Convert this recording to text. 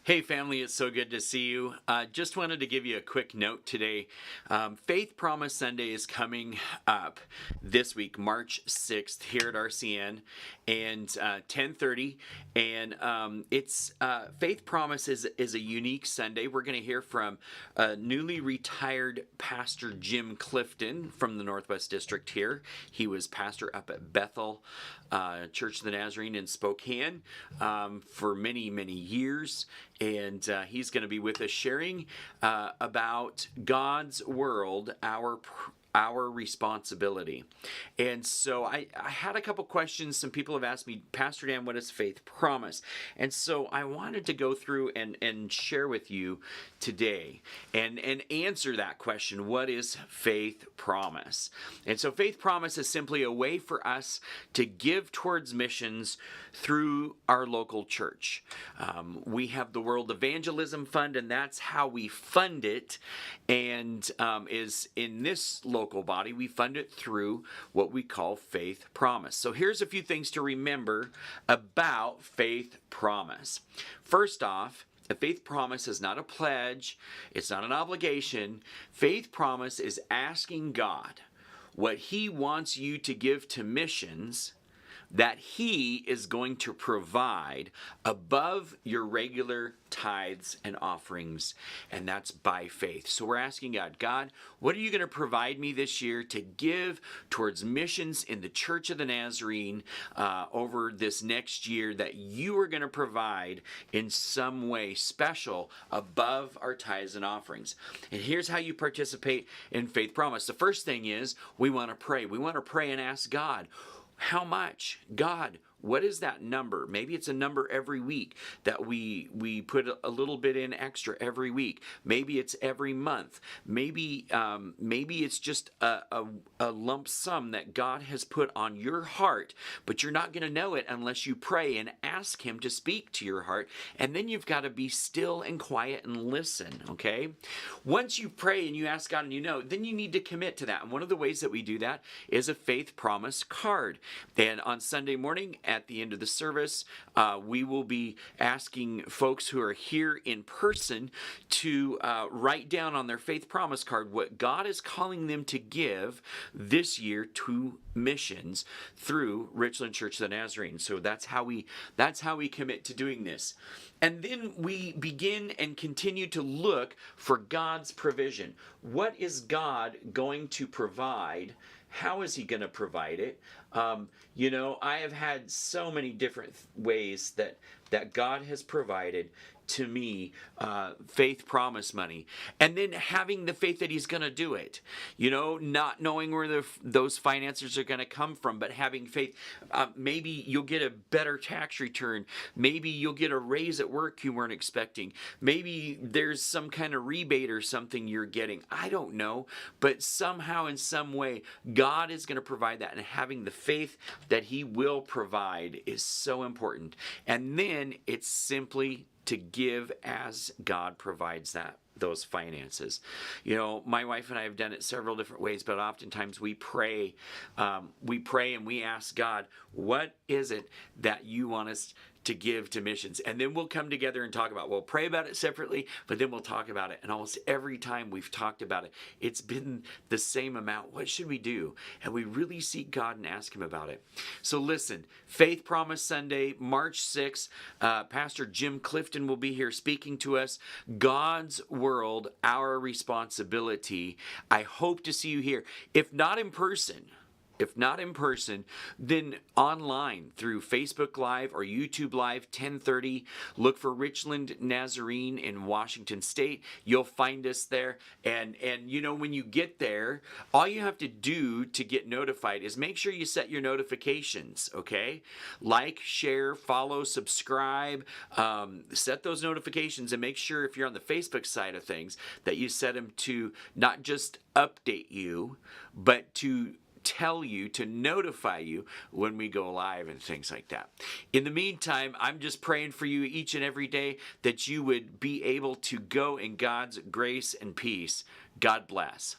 Hey family, it's so good to see you. Just wanted to give you a quick note today. Faith Promise Sunday is coming up this week, March 6th, here at RCN, and 10:30. And it's Faith Promise is a unique Sunday. We're going to hear from newly retired Pastor Jim Clifton from the Northwest District here. He was pastor up at Bethel Church of the Nazarene in Spokane for many, many years. And he's going to be with us sharing about God's world, our responsibility. And so I had a couple questions. Some people have asked me, Pastor Dan, what is faith promise? And so I wanted to go through and share with you today and answer that question. What is faith promise? And so faith promise is simply a way for us to give towards missions through our local church. We have the World Evangelism Fund, and that's how we fund it. And is in this local body, we fund it through what we call faith promise. So here's a few things to remember about faith promise. First off, a faith promise is not a pledge. It's not an obligation. Faith promise is asking God what He wants you to give to missions that He is going to provide above your regular tithes and offerings, and that's by faith. So we're asking God, what are you going to provide me this year to give towards missions in the Church of the Nazarene over this next year that you are going to provide in some way special above our tithes and offerings? And here's how you participate in Faith Promise. The first thing is we want to pray. We want to pray and ask God, how much? God, what is that number? Maybe it's a number every week that we put a little bit in extra every week. Maybe it's every month. Maybe it's just a lump sum that God has put on your heart, but you're not going to know it unless you pray and ask Him to speak to your heart. And then you've got to be still and quiet and listen, okay? Once you pray and you ask God and you know, then you need to commit to that. And one of the ways that we do that is a faith promise card. And on Sunday morning, at the end of the service, we will be asking folks who are here in person to write down on their faith promise card what God is calling them to give this year to missions through Richland Church of the Nazarene. So that's how we commit to doing this. And then we begin and continue to look for God's provision. What is God going to provide? How is He going to provide it? I have had so many different ways that God has provided to me faith promise money, and then having the faith that He's going to do it. Not knowing where those finances are going to come from, but having faith. Maybe you'll get a better tax return. Maybe you'll get a raise at work you weren't expecting. Maybe there's some kind of rebate or something you're getting. I don't know, but somehow in some way God is going to provide that, and having the faith that He will provide is so important. And then it's simply to give as God provides those finances. My wife and I have done it several different ways, but oftentimes we pray and we ask God, what is it that you want us to give to missions? And then we'll come together and talk about it. We'll pray about it separately, but then we'll talk about it. And almost every time we've talked about it, it's been the same amount. What should we do? And we really seek God and ask Him about it. So listen, Faith Promise Sunday, March 6th, Pastor Jim Clifton will be here speaking to us. God's world, our responsibility. I hope to see you here. If not in person, then online through Facebook Live or YouTube Live, 10:30. Look for Richland Nazarene in Washington State. You'll find us there. And when you get there, all you have to do to get notified is make sure you set your notifications, okay? Like, share, follow, subscribe. Set those notifications, and make sure if you're on the Facebook side of things that you set them to not just update you, but to tell you, to notify you when we go live and things like that. In the meantime, I'm just praying for you each and every day that you would be able to go in God's grace and peace. God bless.